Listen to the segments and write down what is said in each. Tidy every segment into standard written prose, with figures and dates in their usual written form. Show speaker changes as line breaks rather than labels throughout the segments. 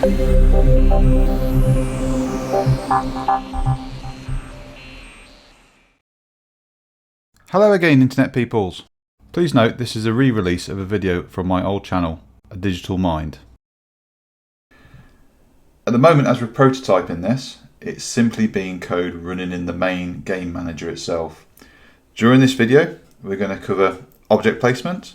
Hello again, Internet peoples. Please note this is a re-release of a video from my old channel, A Digital Mind. At the moment, as we're prototyping this, it's simply being code running in the main game manager itself. During this video, we're going to cover object placement,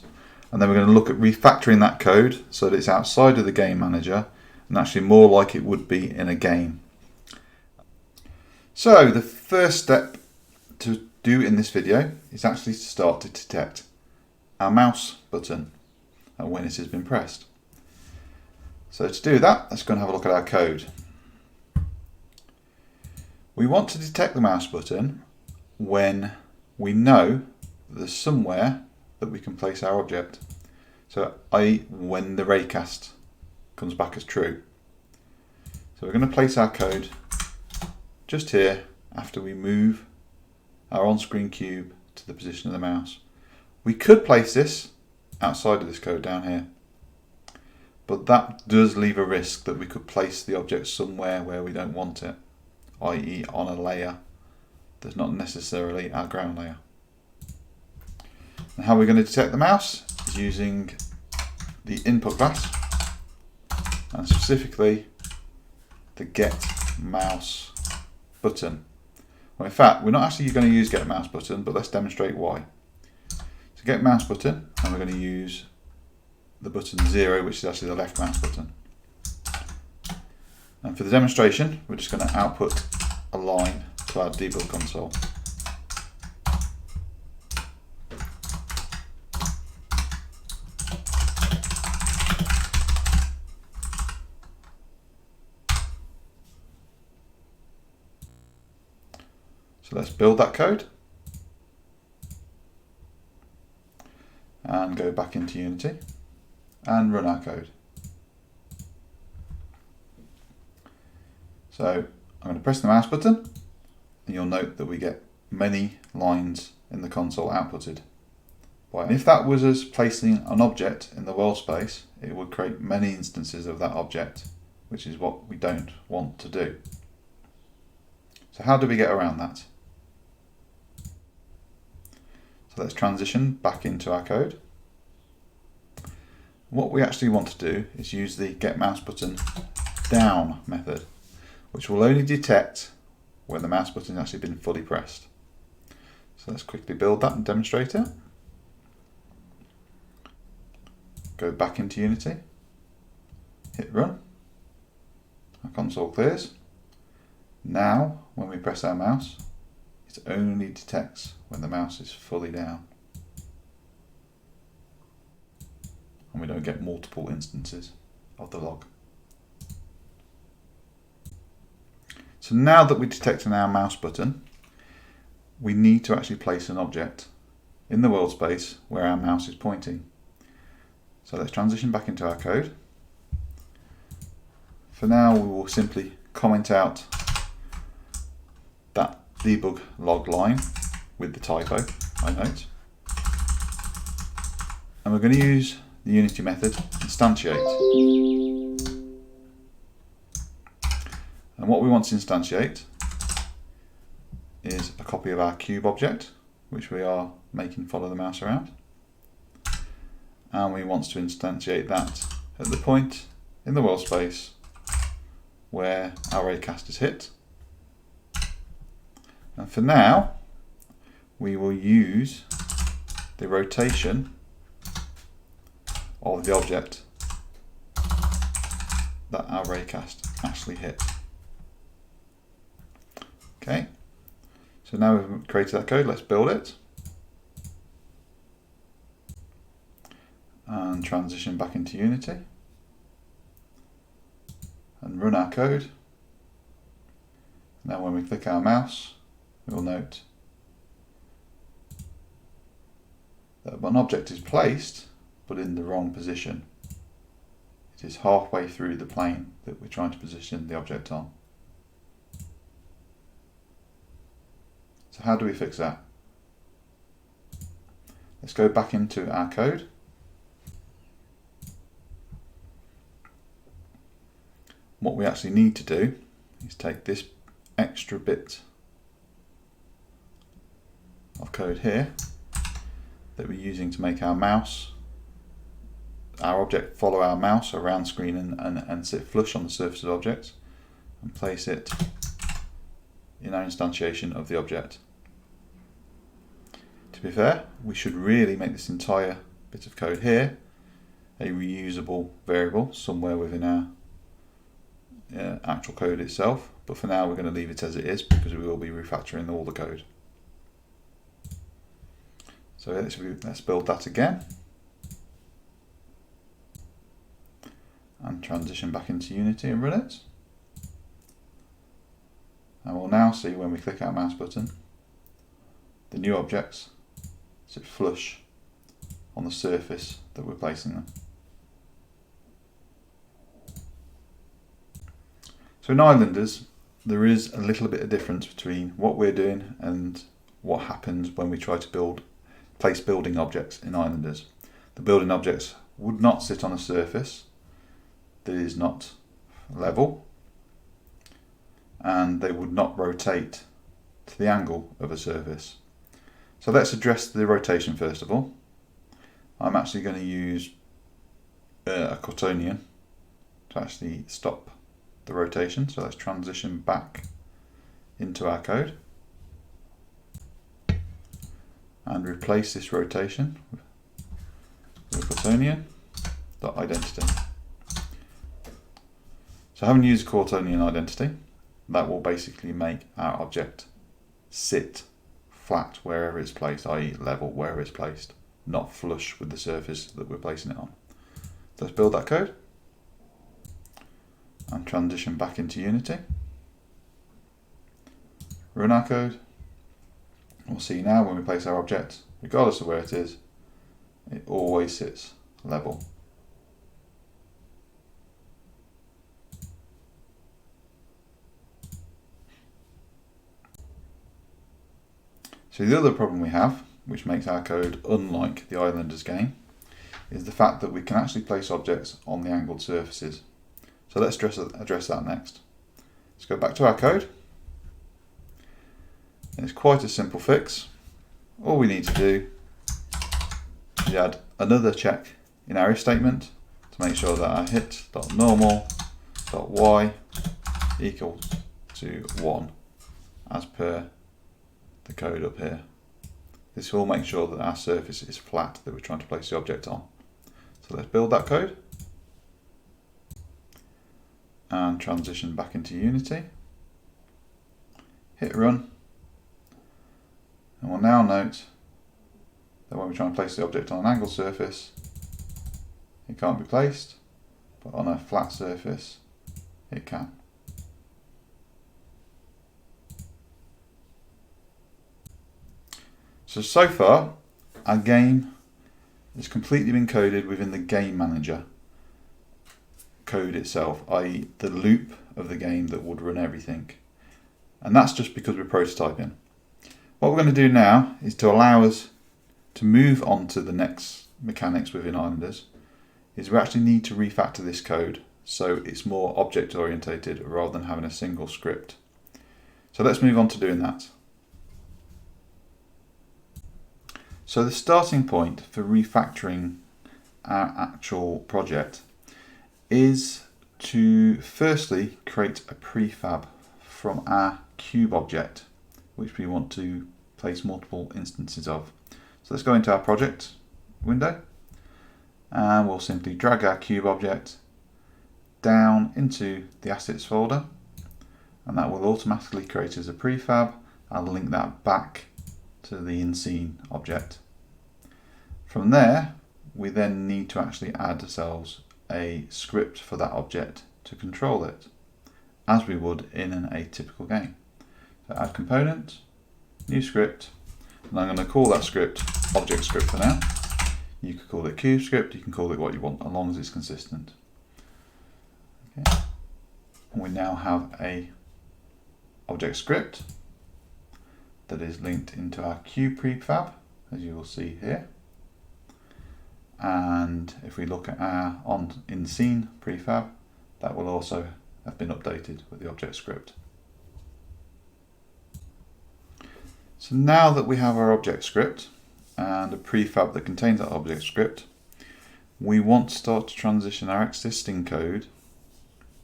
and then we're going to look at refactoring that code so that it's outside of the game manager and actually more like it would be in a game. So the first step to do in this video is actually to start to detect our mouse button and when it has been pressed. So to do that, let's go and have a look at our code. We want to detect the mouse button when we know that there's somewhere that we can place our object. So i.e. when the Raycast comes back as true. So we're going to place our code just here after we move our on-screen cube to the position of the mouse. We could place this outside of this code down here, but that does leave a risk that we could place the object somewhere where we don't want it, i.e. on a layer that's not necessarily our ground layer. And how we're going to detect the mouse is using the input class, and specifically the GetMouseButton. Well, in fact, we're not actually going to use GetMouseButton, but let's demonstrate why. So GetMouseButton, and we're going to use the button 0, which is actually the left mouse button. And for the demonstration, we're just going to output a line to our debug console. So let's build that code and go back into Unity and run our code. So I'm going to press the mouse button, and you'll note that we get many lines in the console outputted. And if that was us placing an object in the world space, it would create many instances of that object, which is what we don't want to do. So how do we get around that? So let's transition back into our code. What we actually want to do is use the GetMouseButtonDown method, which will only detect when the mouse button has actually been fully pressed. So let's quickly build that and demonstrate it. Go back into Unity, hit run, our console clears. Now when we press our mouse, it only detects when the mouse is fully down, and we don't get multiple instances of the log. So now that we're detecting our mouse button, we need to actually place an object in the world space where our mouse is pointing. So let's transition back into our code. For now, we will simply comment out that debug log line with the typo, I note. And we're going to use the Unity method Instantiate. And what we want to instantiate is a copy of our cube object, which we are making follow the mouse around. And we want to instantiate that at the point in the world space where our Raycast is hit. And for now, we will use the rotation of the object that our Raycast actually hit. Okay, so now we've created that code, let's build it. And transition back into Unity. And run our code. Now when we click our mouse, we'll note that an object is placed, but in the wrong position. It is halfway through the plane that we're trying to position the object on. So how do we fix that? Let's go back into our code. what we actually need to do is take this extra bit of code here that we're using to make our object follow our mouse around screen and sit flush on the surface of objects, and place it in our instantiation of the object. To be fair, we should really make this entire bit of code here a reusable variable somewhere within our actual code itself, but for now we're going to leave it as it is because we will be refactoring all the code. So let's build that again and transition back into Unity and run it. And we'll now see when we click our mouse button, the new objects sit flush on the surface that we're placing them. So in Islanders, there is a little bit of difference between what we're doing and what happens when we try to place building objects in Islanders. The building objects would not sit on a surface that is not level, and they would not rotate to the angle of a surface. So let's address the rotation first of all. I'm actually going to use a quaternion to actually stop the rotation. So let's transition back into our code and replace this rotation with quaternion.identity. So having used quaternion identity, that will basically make our object sit flat wherever it's placed, i.e. level wherever it's placed, not flush with the surface that we're placing it on. Let's build that code and transition back into Unity. Run our code. We'll see now when we place our object, regardless of where it is, it always sits level. So the other problem we have, which makes our code unlike the Islanders game, is the fact that we can actually place objects on the angled surfaces. So let's address that next. Let's go back to our code. And it's quite a simple fix. All we need to do is add another check in our if statement to make sure that our hit.normal.y equals to 1 as per the code up here. This will make sure that our surface is flat that we're trying to place the object on. So let's build that code and transition back into Unity. Hit run, and we'll now note that when we try and place the object on an angled surface, it can't be placed, but on a flat surface it can. So far, our game has completely been coded within the GameManager code itself, i.e. the loop of the game that would run everything. And that's just because we're prototyping. What we're going to do now is to allow us to move on to the next mechanics within Islanders, is we actually need to refactor this code so it's more object orientated rather than having a single script. So let's move on to doing that. So the starting point for refactoring our actual project is to firstly create a prefab from our cube object, which we want to place multiple instances of. So let's go into our project window and we'll simply drag our cube object down into the assets folder, and that will automatically create as a prefab. I'll link that back to the in-scene object. From there, we then need to actually add ourselves a script for that object to control it, as we would in a typical game. So add component, new script, and I'm going to call that script object script for now. You could call it cube script, you can call it what you want, as long as it's consistent. Okay. And we now have a object script that is linked into our cube prefab, as you will see here. And if we look at our in-scene prefab, that will also have been updated with the object script. So now that we have our object script and a prefab that contains that object script, we want to start to transition our existing code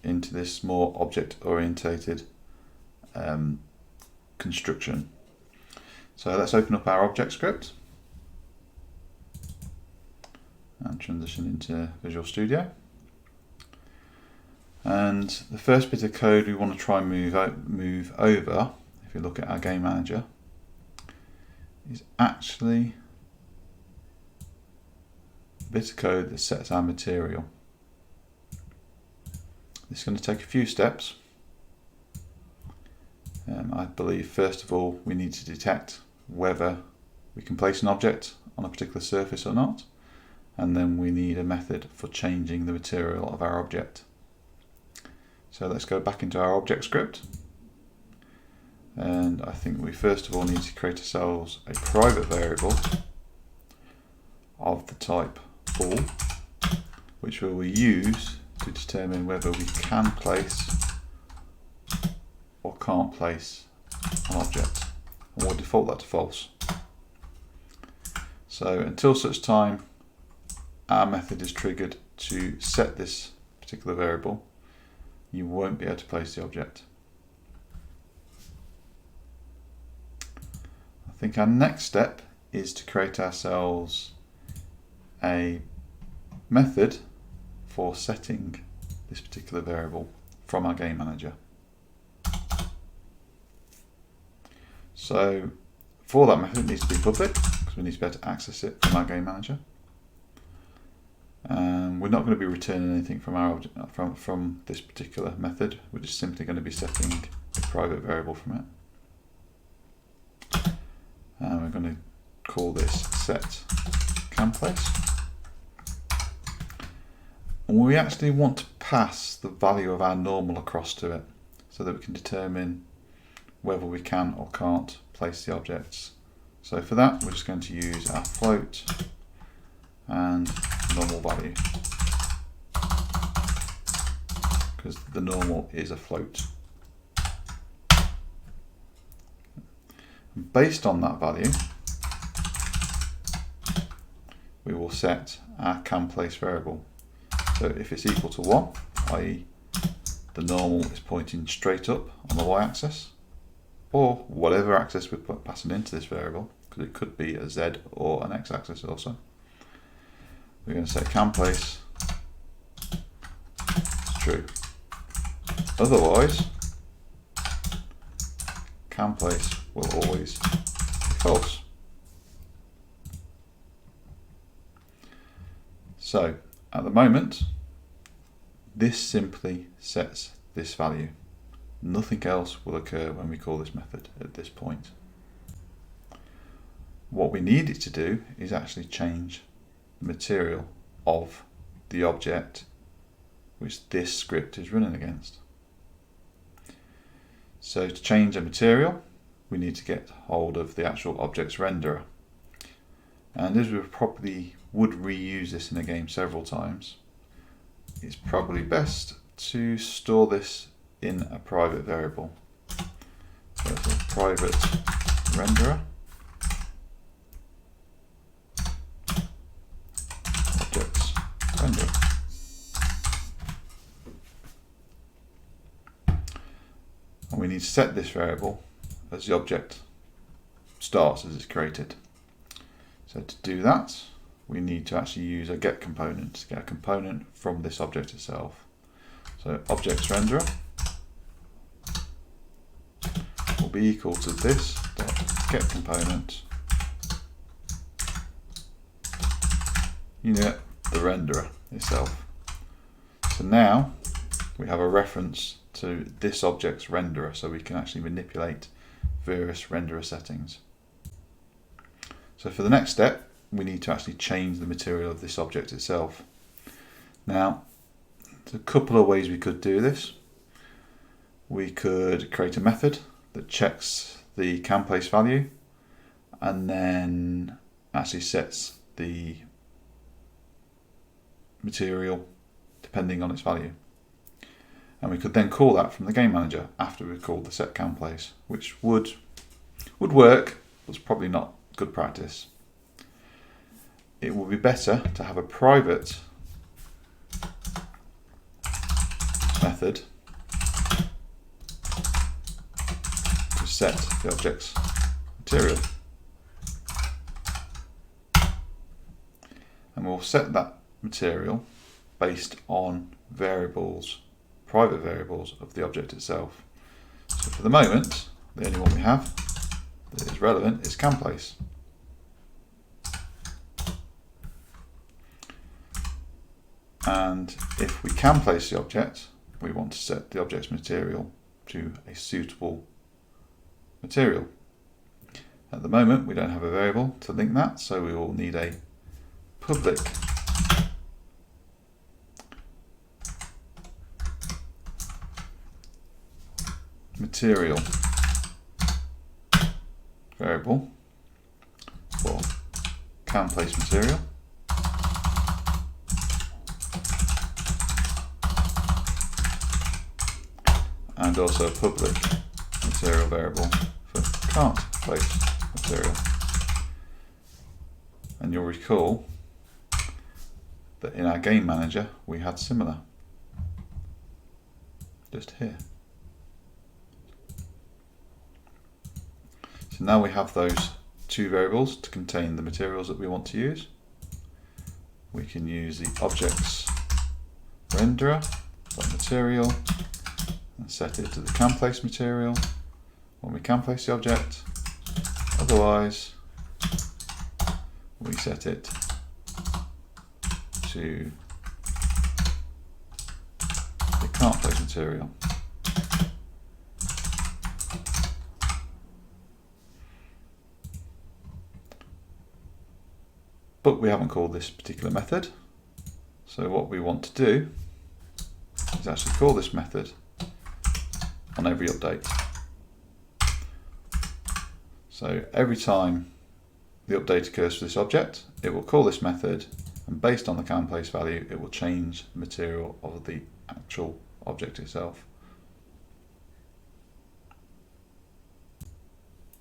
into this more object-orientated construction. So let's open up our object script and transition into Visual Studio. And the first bit of code we want to try and move over, if you look at our GameManager, is actually a bit of code that sets our material. This is going to take a few steps. I believe first of all we need to detect whether we can place an object on a particular surface or not, and then we need a method for changing the material of our object. So let's go back into our object script, and I think we first of all need to create ourselves a private variable of the type all, which we will use to determine whether we can place or can't place an object, and we'll default that to false. So until such time our method is triggered to set this particular variable, you won't be able to place the object. I think our next step is to create ourselves a method for setting this particular variable from our GameManager. So for that method it needs to be public, because we need to be able to access it from our GameManager. We're not going to be returning anything from our from this particular method. We're just simply going to be setting a private variable from it. And we're going to call this SetCanPlace. And we actually want to pass the value of our normal across to it, so that we can determine whether we can or can't place the objects. So for that, we're just going to use our float and normal value, because the normal is a float. Based on that value, we will set our CanPlace variable. So if it's equal to 1, i.e. the normal is pointing straight up on the y-axis, or whatever axis we're passing into this variable, because it could be a z or an x-axis also, we're going to set CanPlace true. Otherwise, CanPlace will always be false. So at the moment, this simply sets this value. Nothing else will occur when we call this method at this point. What we need it to do is actually change the material of the object which this script is running against. So to change a material, we need to get hold of the actual object's renderer. And as we probably would reuse this in a game several times, it's probably best to store this in a private variable. So it's a private renderer objects renderer. And we need to set this variable as the object starts as it's created. So to do that, we need to actually use a get component to get a component from this object itself. So objects renderer will be equal to this dot get component unit the renderer itself. So now we have a reference to this object's renderer, so we can actually manipulate various renderer settings. So for the next step, we need to actually change the material of this object itself. Now, there's a couple of ways we could do this. We could create a method that checks the CanPlace value and then actually sets the material depending on its value. And we could then call that from the game manager after we've called the SetCanPlace, which would work, but it's probably not good practice. It would be better to have a private method to set the object's material. And we'll set that material based on variables, private variables of the object itself. So for the moment, the only one we have that is relevant is CanPlace. And if we can place the object, we want to set the object's material to a suitable material. At the moment, we don't have a variable to link that, so we will need a public material variable for CanPlace material. And also a public material variable for CanPlace material. And you'll recall that in our game manager we had similar, just here. So now we have those two variables to contain the materials that we want to use. We can use the objects renderer.material and set it to the CanPlace material when we can place the object. Otherwise, we set it to the CanPlace material. But we haven't called this particular method. So what we want to do is actually call this method on every update. So every time the update occurs for this object, it will call this method, and based on the CanPlace value, it will change the material of the actual object itself.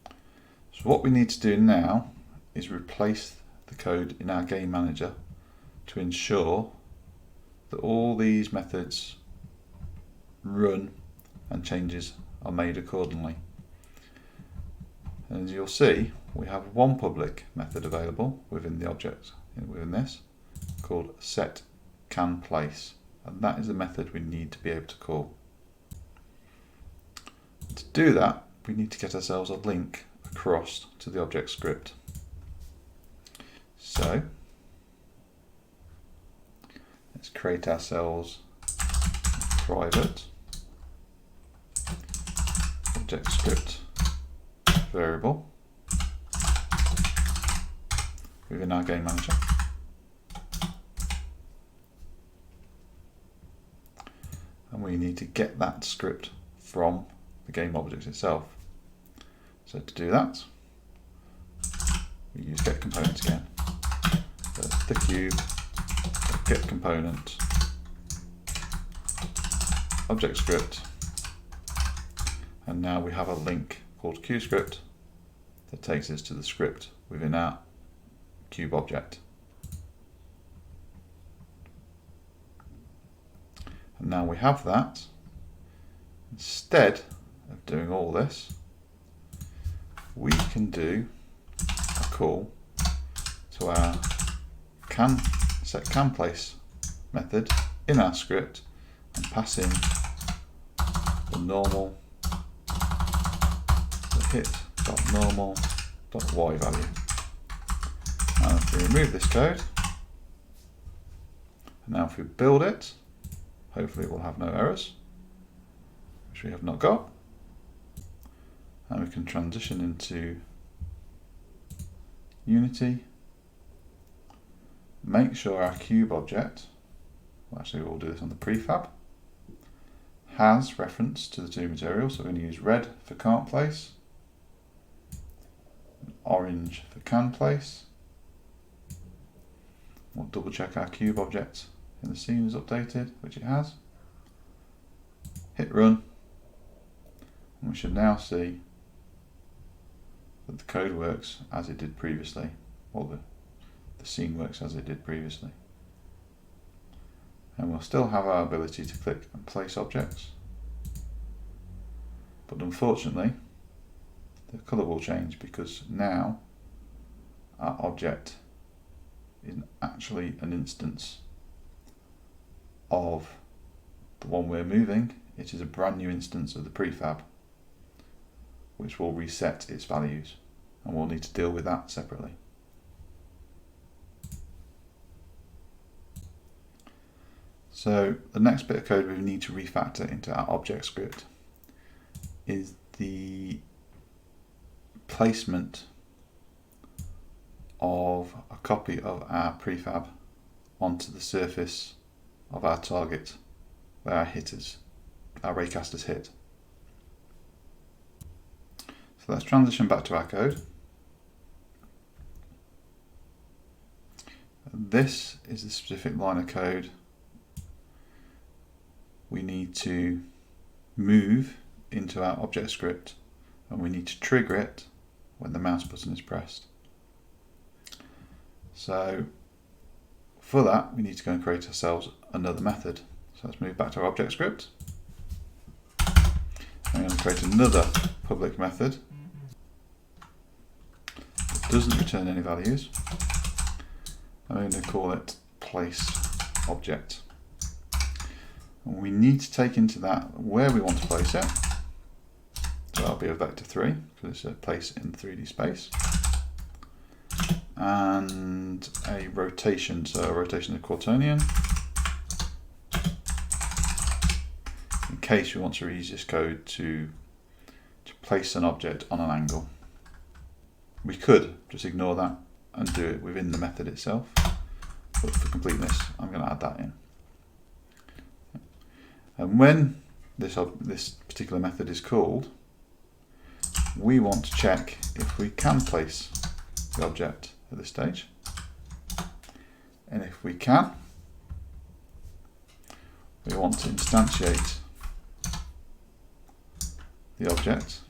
So what we need to do now is replace the code in our game manager to ensure that all these methods run and changes are made accordingly. And as you'll see, we have one public method available within the object, within this, called SetCanPlace, and that is the method we need to be able to call. To do that, we need to get ourselves a link across to the object script. So let's create ourselves a private object script variable within our game manager. And we need to get that script from the game object itself. So to do that, we use getComponent again. So the cube, getComponent, object script, and now we have a link called QScript that takes us to the script within our cube object. And now we have that, instead of doing all this, we can do a call to our SetCanPlace method in our script and pass in the normal, the hit.normal.y value. Now if we remove this code, and now if we build it, hopefully it will have no errors, which we have not got. And we can transition into Unity, make sure our cube object, well actually we'll do this on the prefab, has reference to the two materials. So we're going to use red for CanPlace, orange for CanPlace. We'll double check our cube object in the scene is updated, which it has. hit run, and we should now see that the code works as it did previously, or the scene works as it did previously. And we'll still have our ability to click and place objects, but unfortunately the colour will change because now our object is actually an instance of the one we're moving. It is a brand new instance of the prefab, which will reset its values, and we'll need to deal with that separately. So the next bit of code we need to refactor into our object script is the placement of a copy of our prefab onto the surface of our target where our Raycasters hit. So let's transition back to our code. This is the specific line of code we need to move into our object script, and we need to trigger it when the mouse button is pressed. So for that we need to go and create ourselves another method. So let's move back to our object script. I'm going to create another public method that doesn't return any values. I'm going to call it PlaceObject. And we need to take into that where we want to place it. So that'll be a vector 3 because it's a place in the 3D space. And a rotation, so a rotation of quaternion, in case we want to reuse this code to place an object on an angle. We could just ignore that and do it within the method itself, but for completeness I'm going to add that in. And when this particular method is called, we want to check if we can place the object at this stage, and if we can, we want to instantiate the object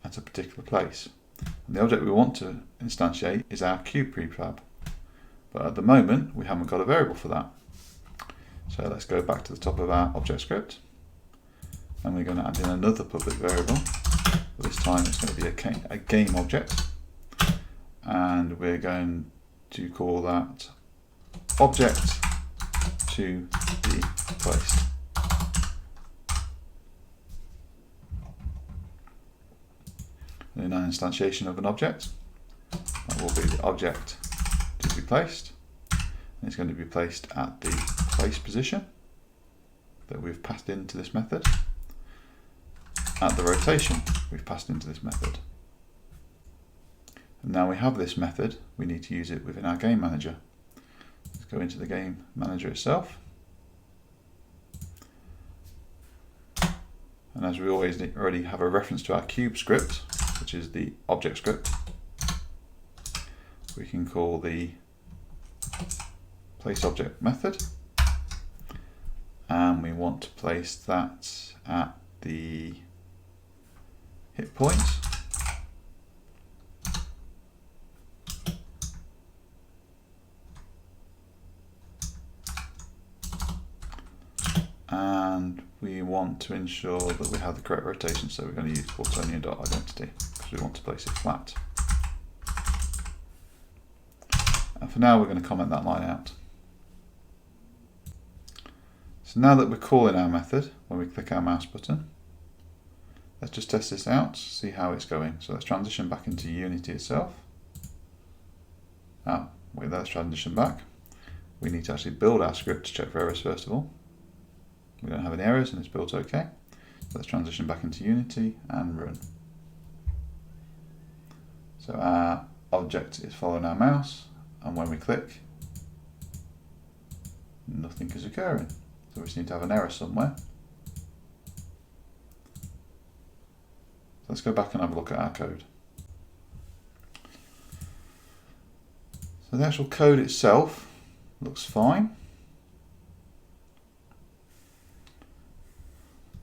at a particular place. And the object we want to instantiate is our cube prefab, but at the moment we haven't got a variable for that. So let's go back to the top of our object script, and we're going to add in another public variable. This time it's going to be a game object, and we're going to call that object to be placed. And in our instantiation of an object, that will be the object to be placed, and it's going to be placed at the place position that we've passed into this method, at the rotation we've passed into this method. And now we have this method, we need to use it within our game manager. Let's go into the game manager itself. And as we already have a reference to our cube script, which is the object script, we can call the placeObject method, and we want to place that at the hit point, and we want to ensure that we have the correct rotation, so we're going to use quaternion.identity because we want to place it flat. And for now we're going to comment that line out. So now that we're calling our method, when we click our mouse button, let's just test this out, see how it's going. So let's transition back into Unity itself. Let's transition back. We need to actually build our script to check for errors first of all. We don't have any errors and it's built okay. So let's transition back into Unity and run. So our object is following our mouse, and when we click, nothing is occurring. So we just need to have an error somewhere. Let's go back and have a look at our code. So the actual code itself looks fine.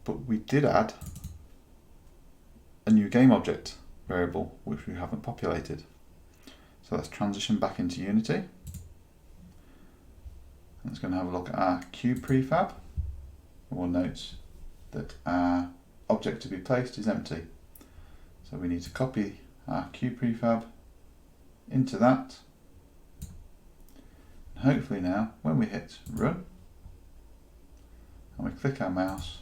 but we did add a new GameObject variable which we haven't populated. So let's transition back into Unity. And let's go and have a look at our cube prefab. We'll note that our object to be placed is empty. So we need to copy our cube prefab into that. And hopefully now, when we hit run and we click our mouse,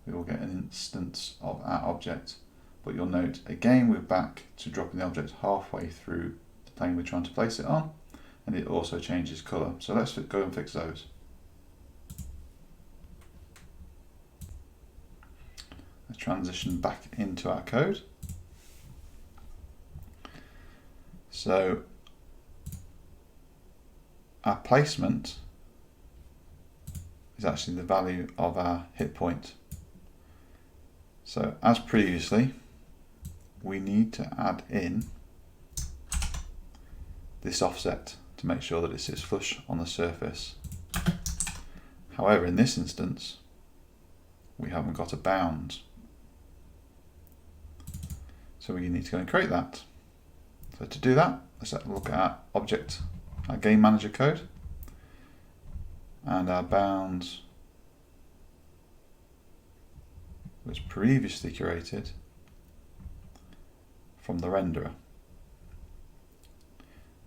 we will get an instance of our object. But you'll note again we're back to dropping the object halfway through the plane we're trying to place it on, and it also changes colour. So let's go and fix those. Let's transition back into our code. So our placement is actually the value of our hit point. So as previously, we need to add in this offset to make sure that it sits flush on the surface. However, in this instance, we haven't got a bound. So we need to go and create that. So to do that, let's have a look at our object, our GameManager code, and our bounds was previously created from the renderer.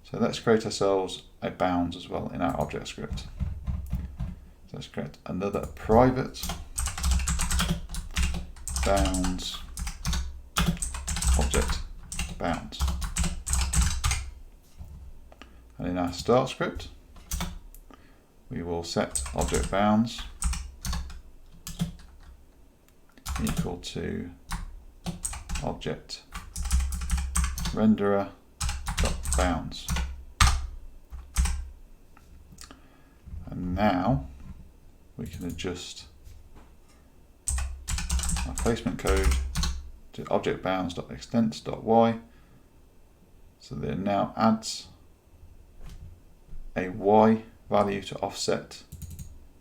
So let's create ourselves a bounds as well in our object script. So let's create another private bounds object bounds. And in our start script, we will set object bounds equal to object renderer bounds. And now we can adjust our placement code to object bounds.extents.y, so that it now adds a y value to offset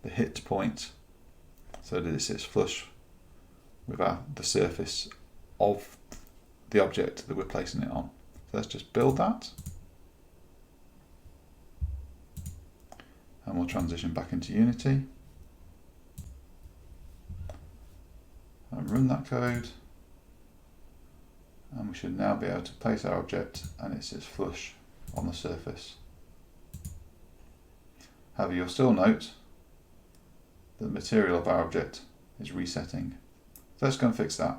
the hit point so that it sits flush with the surface of the object that we're placing it on. So let's just build that, and we'll transition back into Unity and run that code, and we should now be able to place our object and it sits flush on the surface. However, you'll still note that the material of our object is resetting. So let's go and fix that.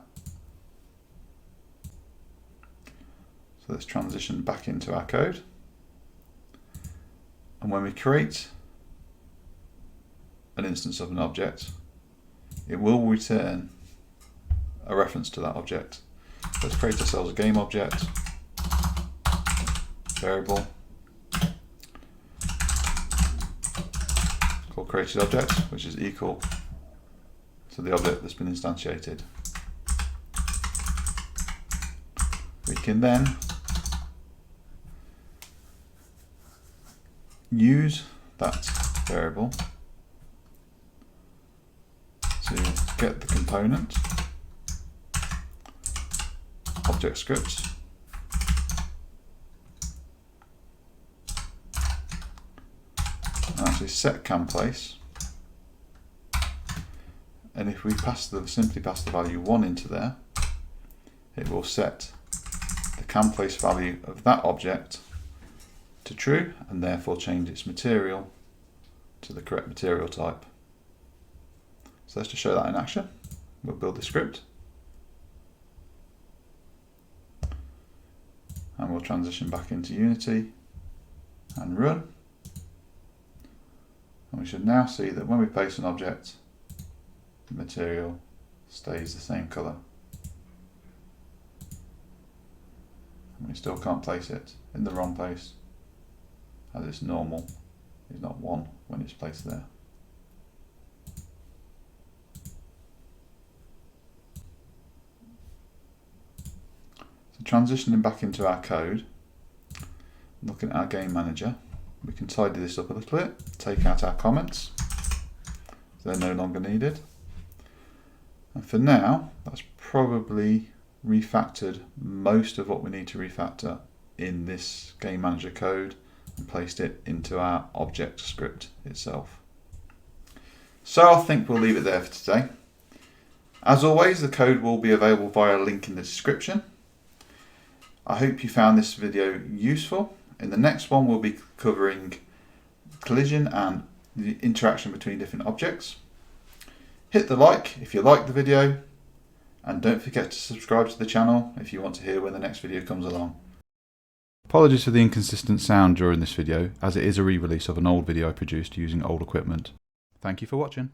So let's transition back into our code. And when we create an instance of an object, it will return a reference to that object. Let's create ourselves a GameObject variable called createdObject, which is equal to the object that's been instantiated. We can then use that variable to get the component object scripts and actually set CanPlace, and if we simply pass the value 1 into there, it will set the CanPlace value of that object to true and therefore change its material to the correct material type. So let's just show that in action. We'll build the script and we'll transition back into Unity and run, and we should now see that when we place an object, the material stays the same colour, and we still can't place it in the wrong place, as it's normal is not 1 when it's placed there. So transitioning back into our code, looking at our GameManager, we can tidy this up a little bit, take out our comments, they're no longer needed, And for now, that's probably refactored most of what we need to refactor in this GameManager code and placed it into our object script itself. So I think we'll leave it there for today. As always, the code will be available via a link in the description. I hope you found this video useful. In the next one, we'll be covering collision and the interaction between different objects. Hit the like if you liked the video, and don't forget to subscribe to the channel if you want to hear when the next video comes along. Apologies for the inconsistent sound during this video, as it is a re-release of an old video I produced using old equipment. Thank you for watching.